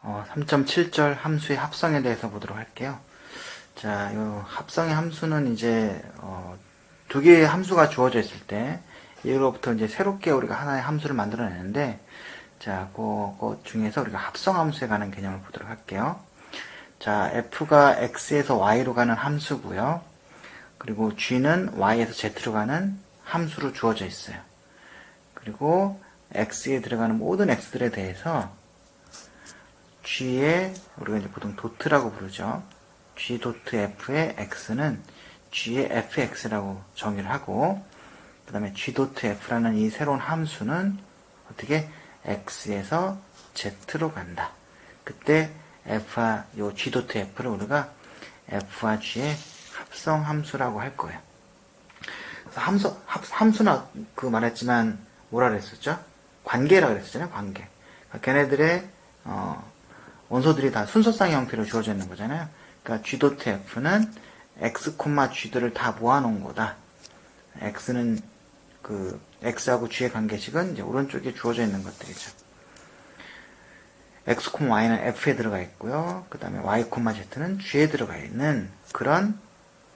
3.7절 함수의 합성에 대해서 보도록 할게요. 자, 이 합성의 함수는 이제 두 개의 함수가 주어져 있을 때 이로부터 이제 새롭게 우리가 하나의 함수를 만들어내는데, 자, 그것 중에서 우리가 합성 함수에 관한 개념을 보도록 할게요. 자, f가 x에서 y로 가는 함수고요. 그리고 g는 y에서 z로 가는 함수로 주어져 있어요. 그리고 x에 들어가는 모든 x들에 대해서 g의 우리가 이제 보통 도트라고 부르죠. g 도트 f의 x는 g의 fx라고 정의를 하고, 그 다음에 g 도트 f라는 이 새로운 함수는 어떻게 x에서 z로 간다. 그때 f와 요 g 도트 f를 우리가 f와 g의 합성 함수라고 할 거예요. 함수는 말했지만 뭐라 그랬었죠? 관계라 그랬었잖아요. 관계. 그러니까 걔네들의 원소들이 다 순서쌍 형태로 주어져 있는 거잖아요. 그러니까 g 도트 f는 x, g들을 다 모아놓은 거다. x는 x하고 g의 관계식은 이제 오른쪽에 주어져 있는 것들이죠. x, y는 f에 들어가 있고요. 그 다음에 y, z는 g에 들어가 있는 그런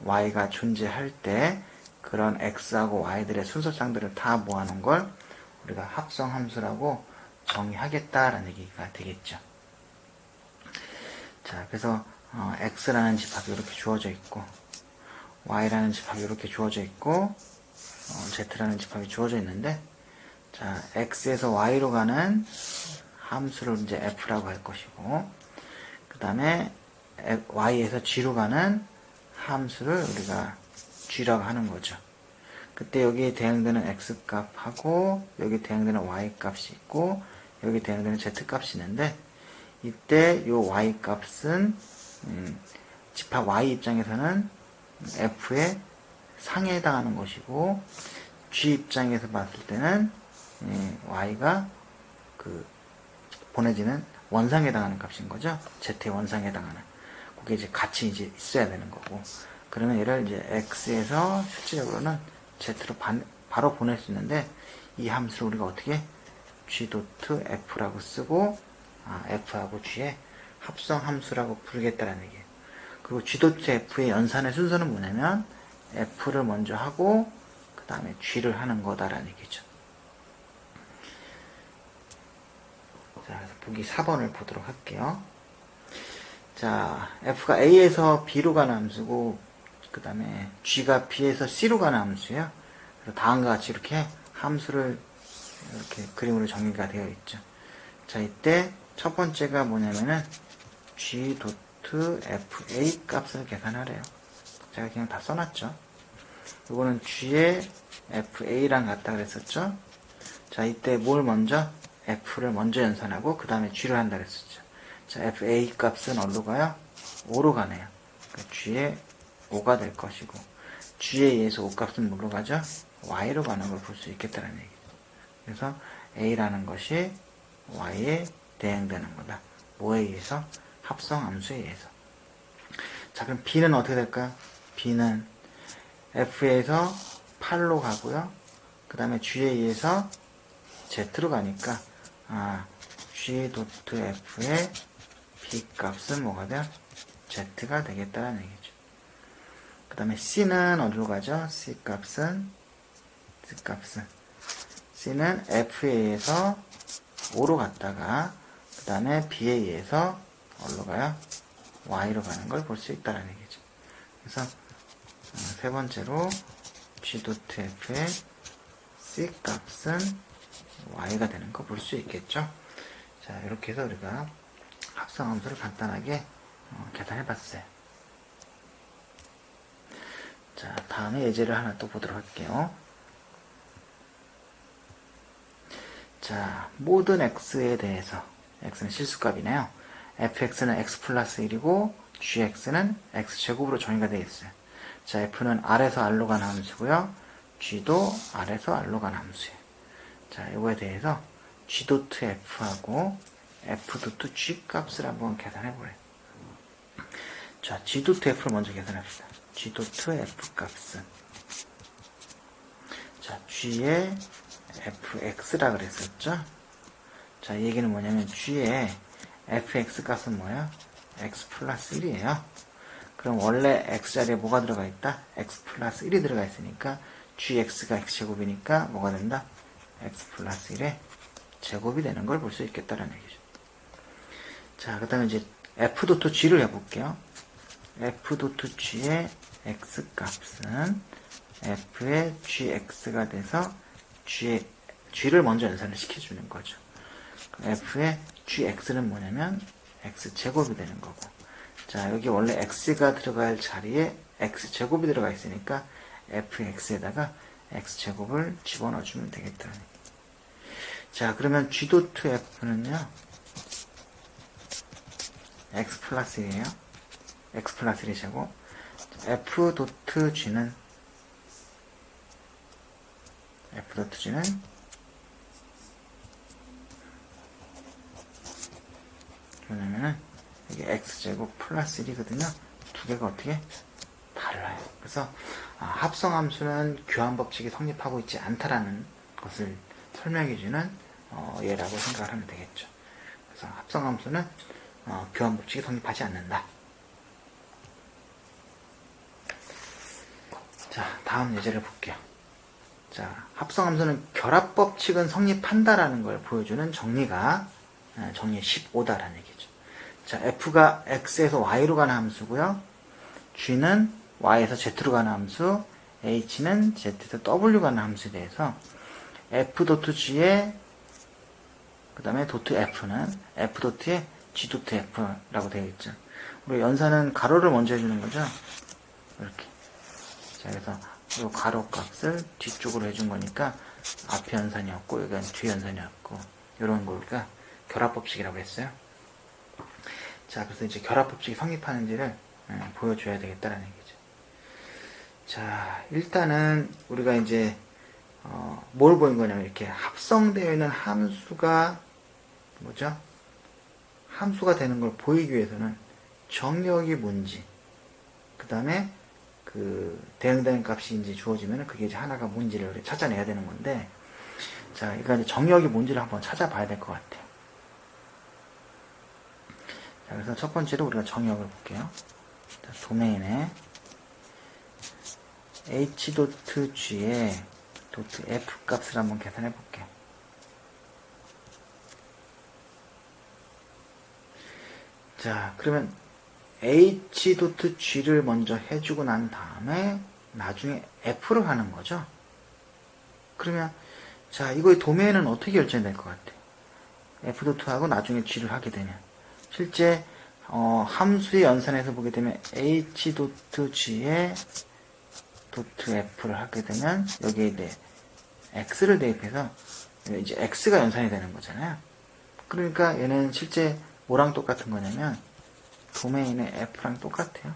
y가 존재할 때 그런 x하고 y들의 순서쌍들을 다 모아놓은 걸 우리가 합성함수라고 정의하겠다라는 얘기가 되겠죠. 자, 그래서 x라는 집합이 이렇게 주어져 있고, y라는 집합이 이렇게 주어져 있고, z라는 집합이 주어져 있는데, 자, x에서 y로 가는 함수를 이제 f라고 할 것이고, 그 다음에 y에서 g로 가는 함수를 우리가 g라고 하는 거죠. 그때 여기에 대응되는 x 값하고 여기 대응되는 y 값이 있고 여기 대응되는 z 값이 있는데, 이때 요 y 값은 집합 y 입장에서는 f의 상에 해당하는 것이고, g 입장에서 봤을 때는 y가 보내지는 원상에 해당하는 값인 거죠. z의 원상에 해당하는. 그게 이제 같이 이제 있어야 되는 거고. 그러면 얘를 이제 x에서 실질적으로는 z로 바로 보낼 수 있는데, 이 함수를 우리가 어떻게 g 도트 f라고 쓰고, f하고 g의 합성 함수라고 부르겠다라는 얘기예요. 그리고 g 도트 f의 연산의 순서는 뭐냐면 f를 먼저 하고 그 다음에 g를 하는 거다라는 얘기죠. 자, 그래서 보기 4번을 보도록 할게요. 자, f가 a에서 b로 가는 함수고, 그 다음에 g가 b에서 c로 가는 함수예요. 그래서 다음과 같이 이렇게 함수를 이렇게 그림으로 정리가 되어 있죠. 자, 이때 첫 번째가 뭐냐면은 g 도트 fa 값을 계산하래요. 제가 그냥 다 써놨죠. 이거는 g의 fa랑 같다 그랬었죠. 자, 이때 뭘 먼저? f를 먼저 연산하고 그 다음에 g를 한다 그랬었죠. 자, fa 값은 어디로 가요? 5로 가네요. 그러니까 g의 5가 될 것이고, g에 의해서 5 값은 뭐로 가죠? y로 가는 걸 볼 수 있겠다는 얘기죠. 그래서 a라는 것이 y에 대응되는 거다. 뭐에 의해서? 합성함수에 의해서. 자, 그럼 b는 어떻게 될까요? b는 f에서 8로 가고요. 그 다음에 g에 의해서 z로 가니까 g 도트 f의 b 값은 뭐가 돼요? z가 되겠다는 얘기죠. 그 다음에 c는 어디로 가죠? c는 f에 의해서 5로 갔다가 그 다음에 b에 의해서 어디로 가요? y로 가는 걸 볼 수 있다는 얘기죠. 그래서 세 번째로 g 도트 f의 c 값은 y가 되는 거 볼 수 있겠죠. 자, 이렇게 해서 우리가 합성함수를 간단하게 계산해 봤어요. 자, 다음에 예제를 하나 또 보도록 할게요. 자, 모든 x에 대해서, x는 실수값이네요. fx는 x 플러스 1이고 gx는 x제곱으로 정의가 되어 있어요. 자, f는 r에서 r로 가는 함수고요. g도 r에서 r로 가는 함수예요. 자, 이거에 대해서 g 도트 f하고 f 도트 g 값을 한번 계산해 보래요. 자, g 도트 f를 먼저 계산합시다. g 도트 f 값은, 자, g의 fx라 그랬었죠. 자, 이 얘기는 뭐냐면 g의 fx 값은 뭐예요? x 플러스 1이에요. 그럼 원래 x자리에 뭐가 들어가 있다? x 플러스 1이 들어가 있으니까 gx가 x제곱이니까 뭐가 된다? x 플러스 1의 제곱이 되는 걸 볼 수 있겠다라는 얘기죠. 자, 그 다음에 이제 f.g를 해볼게요. f.g의 x 값은 f의 gx가 돼서 g를 먼저 연산을 시켜주는 거죠. f의 gx는 뭐냐면 x제곱이 되는 거고, 자, 여기 원래 x가 들어갈 자리에 x제곱이 들어가 있으니까 fx에다가 x제곱을 집어넣어주면 되겠다. 자, 그러면 g.f는요 x 플러스 1이에요. x 플러스 1이 제곱. f.g는 뭐냐면은 이게 x제곱 플러스 1이거든요. 두 개가 어떻게 달라요. 그래서 합성함수는 교환법칙이 성립하고 있지 않다라는 것을 설명해주는 예라고 생각을 하면 되겠죠. 그래서 합성함수는 교환법칙이 성립하지 않는다. 자, 다음 예제를 볼게요. 자, 합성함수는 결합법칙은 성립한다라는 걸 보여주는 정리가 정리 15다라는 얘기죠. 자, f가 x에서 y로 가는 함수고요. g는 y에서 z로 가는 함수, h는 z에서 w로 가는 함수에 대해서 f.g의 그 다음에 .f는 f.의 g.f라고 되어 있죠. 우리 연산은 가로를 먼저 해주는 거죠. 이렇게. 자, 그래서 이 가로 값을 뒤쪽으로 해준 거니까 앞 연산이었고, 여기는 뒤 연산이었고, 이런 걸 우리가 결합법칙이라고 했어요. 자, 그래서 이제 결합법칙이 성립하는지를 보여줘야 되겠다라는 얘기죠. 자, 일단은 우리가 이제 뭘 보인 거냐면 이렇게 합성되어 있는 함수가 뭐죠? 함수가 되는 걸 보이기 위해서는 정역이 뭔지, 그 다음에 그 대응되는 값이 이제 주어지면 그게 이제 하나가 뭔지를 찾아내야 되는 건데, 자, 그러니까 이제 정역이 뭔지를 한번 찾아봐야 될 것 같아요. 자, 그래서 첫 번째로 우리가 정역을 볼게요. 자, 도메인에 h.g의 .f 값을 한번 계산해 볼게요. 자, 그러면 h.g를 먼저 해주고 난 다음에 나중에 f를 하는 거죠. 그러면 자, 이거의 도메인은 어떻게 결정될 것 같아요? f.하고 나중에 g를 하게 되면 실제 함수의 연산에서 보게 되면 h.g의 .f를 하게 되면 여기에 이제 x를 대입해서 이제 x가 연산이 되는 거잖아요. 그러니까 얘는 실제 뭐랑 똑같은 거냐면 도메인의 f랑 똑같아요.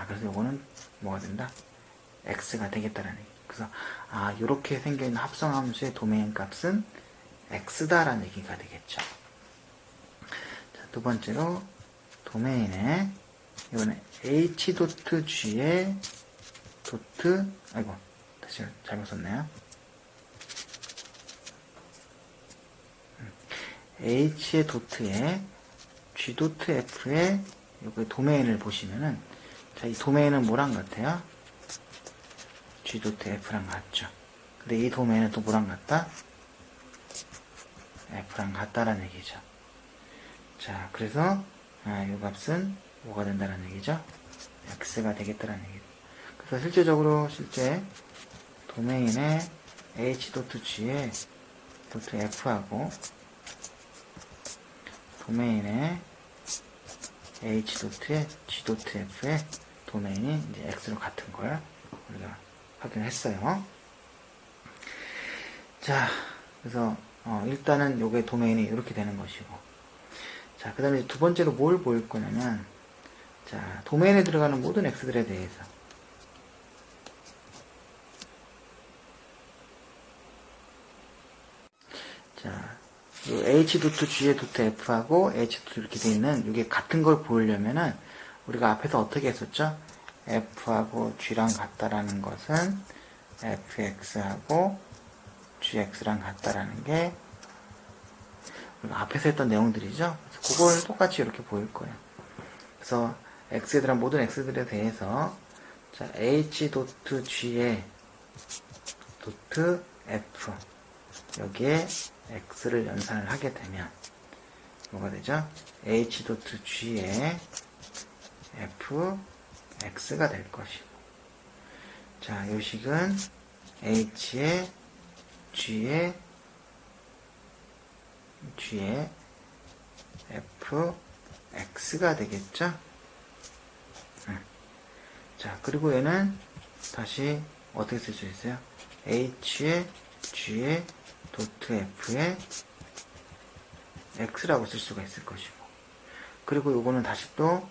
그래서 요거는 뭐가 된다? x가 되겠다라는 얘기. 그래서 요렇게 생겨있는 합성함수의 도메인 값은 x다라는 얘기가 되겠죠. 자, 두 번째로 도메인에 이번에 h.g의 다시 잘못 썼네요. h의 도트에 g.f의 여기 도메인을 보시면은, 자, 이 도메인은 뭐랑 같아요? g.f랑 같죠. 근데 이 도메인은 또 뭐랑 같다? f랑 같다라는 얘기죠. 자, 그래서 이 값은 뭐가 된다는 얘기죠? x가 되겠다라는 얘기죠. 그래서 실제적으로 도메인의 h.g의 .f하고 도메인의 h.의 g.f의 도메인이 이제 x로 같은 걸 우리가 확인했어요. 자, 그래서 일단은 요게 도메인이 이렇게 되는 것이고, 자, 그 다음에 두 번째로 뭘 보일 거냐면, 자, 도메인에 들어가는 모든 x들에 대해서 자, h.g의 .f하고 h. 이렇게 되어 있는 이게 같은 걸 보이려면은 우리가 앞에서 어떻게 했었죠? f하고 g랑 같다라는 것은 fx하고 gx랑 같다라는 게 우리가 앞에서 했던 내용들이죠. 그래서 그걸 똑같이 이렇게 보일 거예요. 그래서 x에 대한 모든 x들에 대해서 자, h.g에 .f 여기에 x를 연산을 하게 되면 뭐가 되죠? h.g에 f x가 될 것이고, 자, 요식은 h에 g에 f x가 되겠죠? 자, 그리고 얘는 다시 어떻게 쓸 수 있어요? h에 g에 .f에 x라고 쓸 수가 있을 것이고, 그리고 요거는 다시 또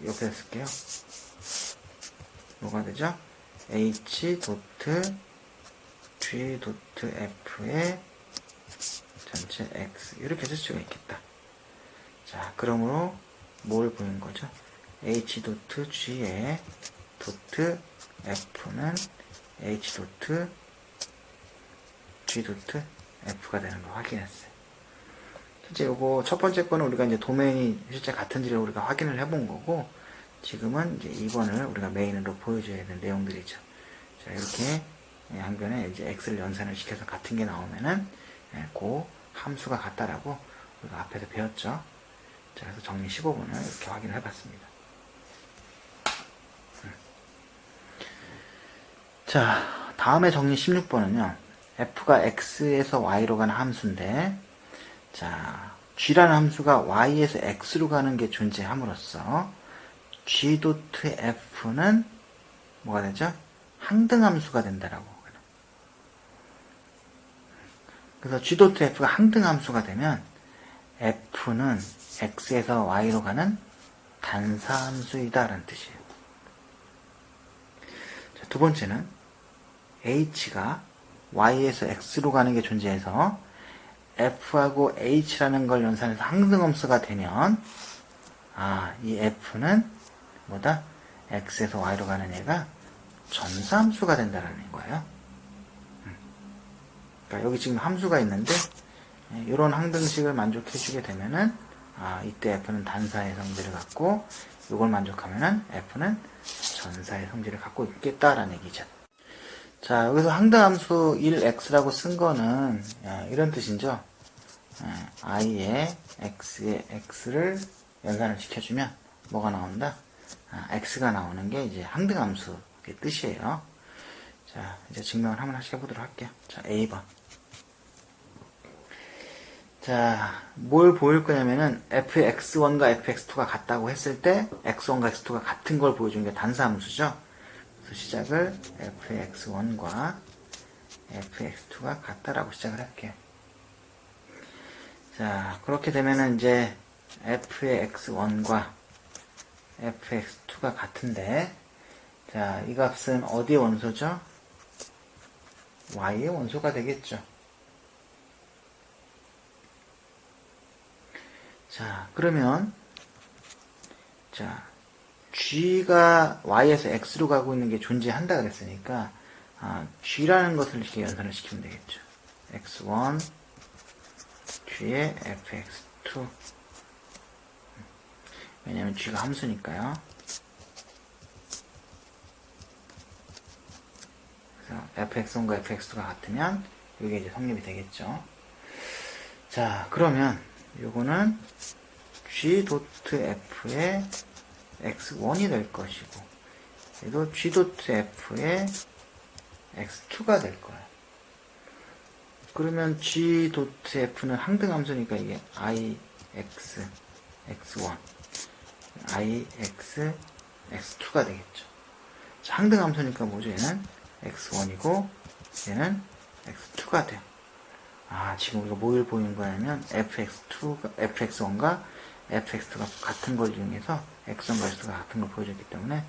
옆에 쓸게요. 뭐가 되죠? h.g.f의 전체 x 이렇게 쓸 수가 있겠다. 자, 그러므로 뭘 보인 거죠? h.g의 .f는 h.g.f가 되는 거 확인했어요. 실제 요거 첫 번째 거는 우리가 이제 도메인이 실제 같은지를 우리가 확인을 해본 거고, 지금은 이제 2번을 우리가 메인으로 보여줘야 될 내용들이죠. 자, 이렇게 한 변에 이제 x를 연산을 시켜서 같은 게 나오면은 그 함수가 같다라고 우리가 앞에서 배웠죠. 자, 그래서 정리 15번을 이렇게 확인을 해봤습니다. 자, 다음에 정리 16번은요. f가 x에서 y로 가는 함수인데, 자, g라는 함수가 y에서 x로 가는 게 존재함으로써 g.f는 뭐가 되죠? 항등함수가 된다라고. 그래서 g.f가 항등함수가 되면 f는 x에서 y로 가는 단사함수이다 라는 뜻이에요. 자, 두 번째는 h가 y에서 x로 가는 게 존재해서 f하고 h라는 걸 연산해서 항등함수가 되면 이 f는 뭐다? x에서 y로 가는 얘가 전사함수가 된다는 거예요. 그러니까 여기 지금 함수가 있는데 이런 항등식을 만족해주게 되면은 이때 f는 단사의 성질을 갖고 이걸 만족하면은 f는 전사의 성질을 갖고 있겠다라는 얘기죠. 자, 여기서 항등함수 1x라고 쓴 거는 이런 뜻이죠. i에 x에 x를 연산을 시켜주면 뭐가 나온다? x가 나오는 게 이제 항등함수의 뜻이에요. 자, 이제 증명을 하나씩 해보도록 할게요. 자, A번. 자, 뭘 보일 거냐면은 fx1과 fx2가 같다고 했을 때 x1과 x2가 같은 걸 보여주는 게 단사함수죠. 그래서 시작을 fx1과 fx2가 같다라고 시작을 할게요. 자, 그렇게 되면은 이제 f의 x1과 fx2가 같은데, 자, 이 값은 어디의 원소죠? y의 원소가 되겠죠. 자, 그러면 자, g가 y에서 x로 가고 있는 게 존재한다 그랬으니까 g라는 것을 이렇게 연산을 시키면 되겠죠. x1 g의 fx2. 왜냐면 g가 함수니까요. 그래서 fx1과 fx2가 같으면 이게 이제 성립이 되겠죠. 자, 그러면 요거는 g.f의 x1이 될 것이고, 얘도 g.f의 x2가 될 거예요. 그러면 g.f는 항등함수니까 이게 ix, x1, ix, x2가 되겠죠. 자, 항등함수니까 뭐죠? 얘는 x1이고 얘는 x2가 돼요. 지금 우리가 뭘 보이는 거냐면 fx1과 fx2가 같은 걸 이용해서 x1과 x2가 같은 걸 보여줬기 때문에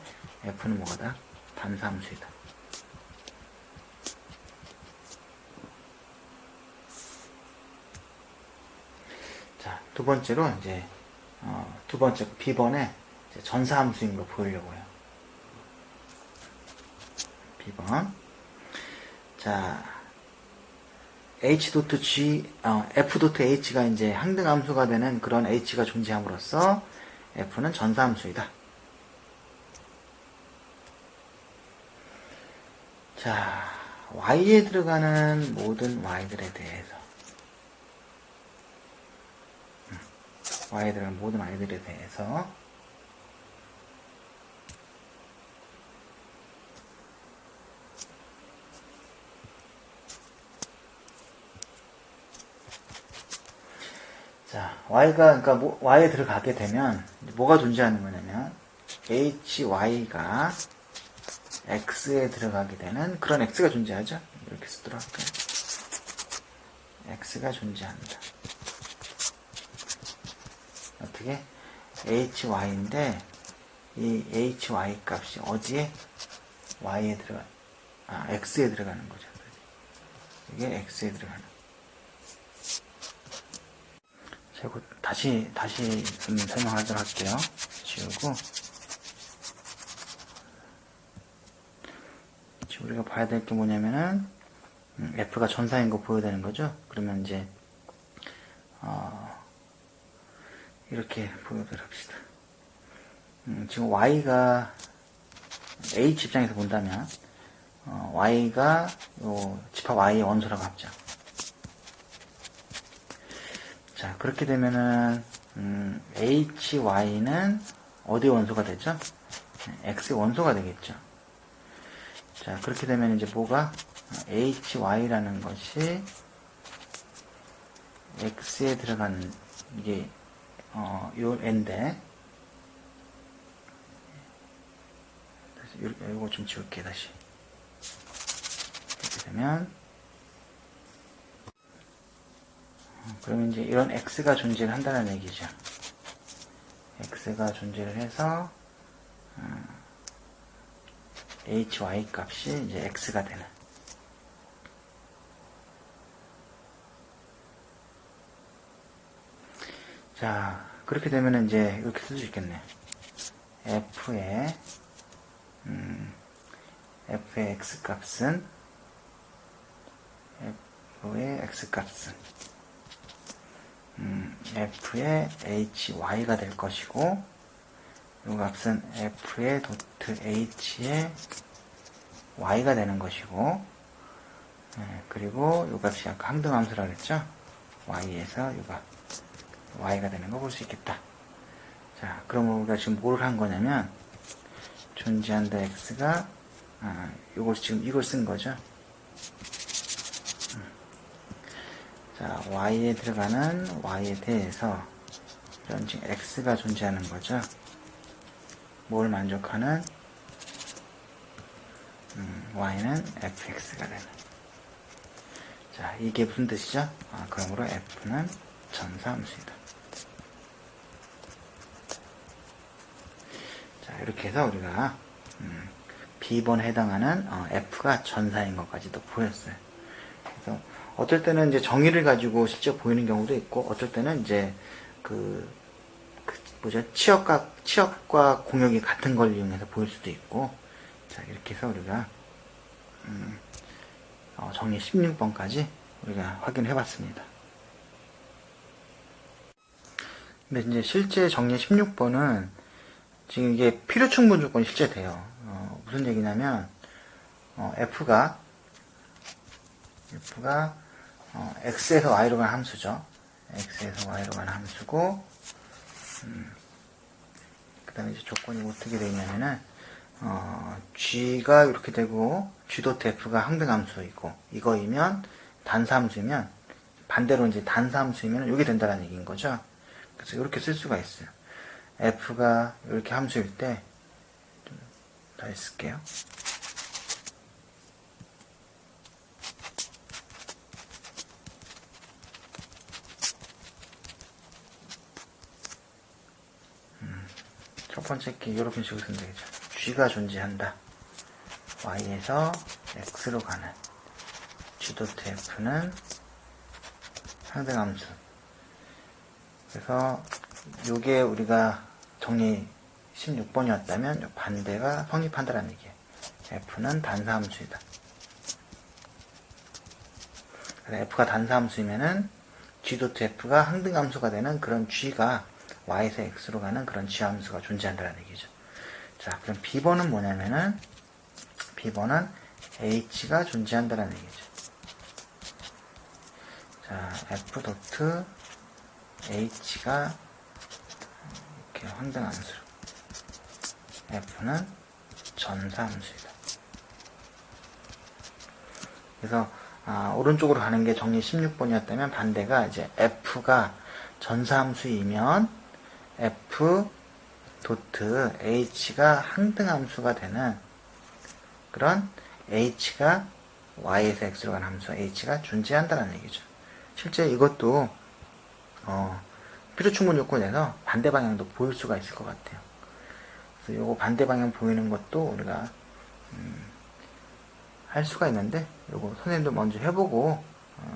f는 뭐가다? 단사함수이다. 자, 두 번째로 이제 두 번째 B번에 전사함수인 걸 보이려고 해요. B번. 자, f.h가 이제 항등함수가 되는 그런 h가 존재함으로써 f는 전사함수이다. 자, y에 들어가는 모든 y들에 대해서 y에 들어가는 모든 y들에 대해서 자, 그러니까 y에 들어가게 되면 뭐가 존재하는 거냐면 hy가 x에 들어가게 되는 그런 x가 존재하죠. 이렇게 쓰도록 할까요? x가 존재한다. 어떻게? hy인데 이 hy 값이 어디에? y에 x에 들어가는 거죠. 이게 x에 들어가는. 다시 설명하도록 할게요. 지우고. 지금 우리가 봐야 될 게 뭐냐면은, F가 전사인 거 보여야 되는 거죠. 그러면 이제, 이렇게 보여보도록 합시다. 지금 Y가, H 입장에서 본다면, Y가 요 집합 Y의 원소라고 합죠. 자, 그렇게 되면은, HY는 어디의 원소가 되죠? X의 원소가 되겠죠. 자, 그렇게 되면 이제 뭐가? HY라는 것이 X에 들어가는, 이게, 요 N데, 이거 좀 지울게, 다시. 이렇게 되면, 그러면 이제 이런 x가 존재를 한다는 얘기죠. x가 존재를 해서 hy 값이 이제 x가 되는. 자, 그렇게 되면 이제 이렇게 쓸 수 있겠네. f의 x 값은 f의 hy가 될 것이고, 이 값은 f의 도트 h의 y가 되는 것이고, 그리고 이 값이 아까 항등함수라고 했죠. y에서 이 값 y가 되는 거 볼 수 있겠다. 자, 그럼 우리가 지금 뭘 한 거냐면, 존재한다 x가 지금 이걸 쓴 거죠. 자, y에 들어가는 y에 대해서 이런 지금 x가 존재하는 거죠. 뭘 만족하는? y는 fx가 되는. 자, 이게 무슨 뜻이죠? 그러므로 f는 전사함수이다. 자, 이렇게 해서 우리가 B번에 해당하는 f가 전사인 것까지도 보였어요. 그래서 어떨 때는 이제 정의를 가지고 실제 보이는 경우도 있고, 어떨 때는 이제 치역과 공역이 같은 걸 이용해서 보일 수도 있고, 자, 이렇게 해서 우리가 정의 16번까지 우리가 확인해 봤습니다. 근데 이제 실제 정의 16번은 지금 이게 필요 충분 조건이 실제 돼요. 무슨 얘기냐면, F가 X에서 Y로 가는 함수죠. X에서 Y로 가는 함수고, 그 다음에 이제 조건이 어떻게 되냐면은, G가 이렇게 되고, G.F가 도트 항등함수이고, 이거이면, 단사함수이면, 반대로 이제 단사함수이면 이게 된다는 얘기인 거죠. 그래서 이렇게 쓸 수가 있어요. F가 이렇게 함수일 때, 좀 더 쓸게요. 첫 번째 게 이렇게 식으로 쓰면 되겠죠. G가 존재한다. Y에서 X로 가는 G.F는 항등함수. 그래서 요게 우리가 정리 16번이었다면 반대가 성립한다는 얘기예요. F는 단사함수이다. 그래서 f가 단사함수이면은 g.f가 항등함수가 되는 그런 g가 y에서 x로 가는 그런 g함수가 존재한다는 얘기죠. 자, 그럼 b번은 뭐냐면은 b번은 h가 존재한다는 얘기죠. 자, f.h가 이렇게 항등함수, f는 전사함수이다. 그래서 오른쪽으로 가는 게 정리 16번이었다면 반대가 이제 f가 전사함수이면 f.h가 항등함수가 되는 그런 h가 y에서 x로 가는 함수 h가 존재한다는 얘기죠. 실제 이것도 필요충분 요건에서 반대 방향도 보일 수가 있을 것 같아요. 그래서 요거 반대 방향 보이는 것도 우리가 할 수가 있는데 요거 선생님도 먼저 해보고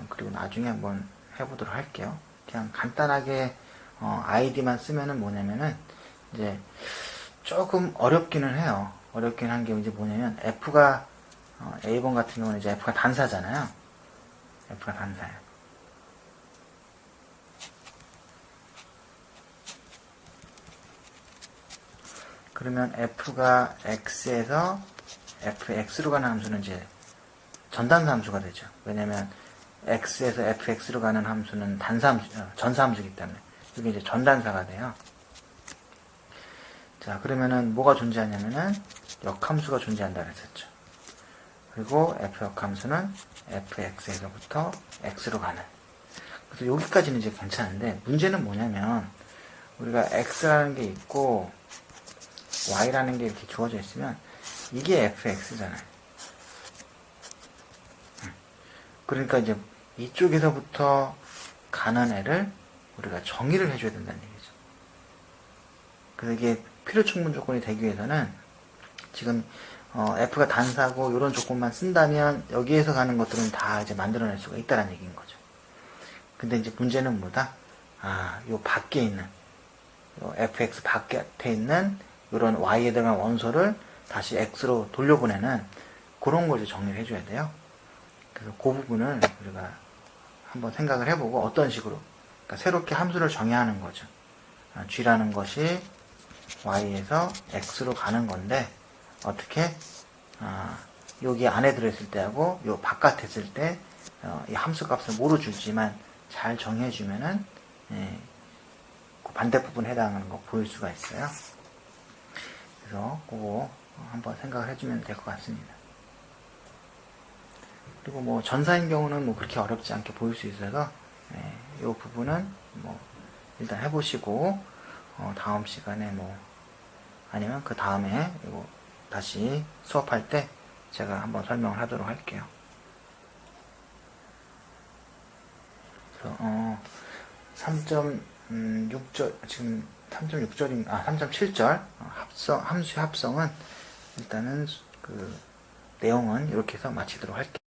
그리고 나중에 한번 해보도록 할게요. 그냥 간단하게 아이디만 쓰면은 뭐냐면은 이제 조금 어렵기는 해요. 어렵긴 한 게 이제 뭐냐면 f가 A번 같은 경우는 이제 f가 단사잖아요. f가 단사예요. 그러면 f가 x에서 fx로 가는 함수는 이제 전단사 함수가 되죠. 왜냐면 x에서 fx로 가는 함수는 전사함수이기 때문에 이게 이제 전단사가 돼요. 자, 그러면은 뭐가 존재하냐면은 역함수가 존재한다 그랬었죠. 그리고 f 역함수는 fx에서부터 x로 가는. 그래서 여기까지는 이제 괜찮은데 문제는 뭐냐면 우리가 x라는 게 있고 y라는 게 이렇게 주어져 있으면 이게 fx잖아요. 그러니까 이제 이쪽에서부터 가는 애를 우리가 정의를 해줘야 된다는 얘기죠. 그래서 이게 필요충분 조건이 되기 위해서는 지금 f가 단사고 이런 조건만 쓴다면 여기에서 가는 것들은 다 이제 만들어낼 수가 있다는 얘기인 거죠. 근데 이제 문제는 뭐다? 요 밖에 있는 요 fx 밖에 있는 이런 y에 들어간 원소를 다시 x로 돌려보내는 그런 걸 이제 정리를 해줘야 돼요. 그래서 그 부분을 우리가 한번 생각을 해보고 어떤 식으로 그러니까 새롭게 함수를 정의하는 거죠. g라는 것이 y에서 x로 가는 건데 어떻게 여기 안에 들어있을 때하고 요 바깥에 있을 때 이 함수 값을 모르 주지만 잘 정해주면은 그 반대 부분에 해당하는 거 보일 수가 있어요. 그래서 그거 한번 생각을 해주면 될 것 같습니다. 그리고 뭐 전사인 경우는 뭐 그렇게 어렵지 않게 보일 수 있어서 이 부분은 뭐 일단 해보시고 다음 시간에 뭐 아니면 그 다음에 이거 다시 수업할 때 제가 한번 설명을 하도록 할게요. 그래서 3.6절 지금 3.7절 함수의 합성은 일단은 그 내용은 이렇게 해서 마치도록 할게요.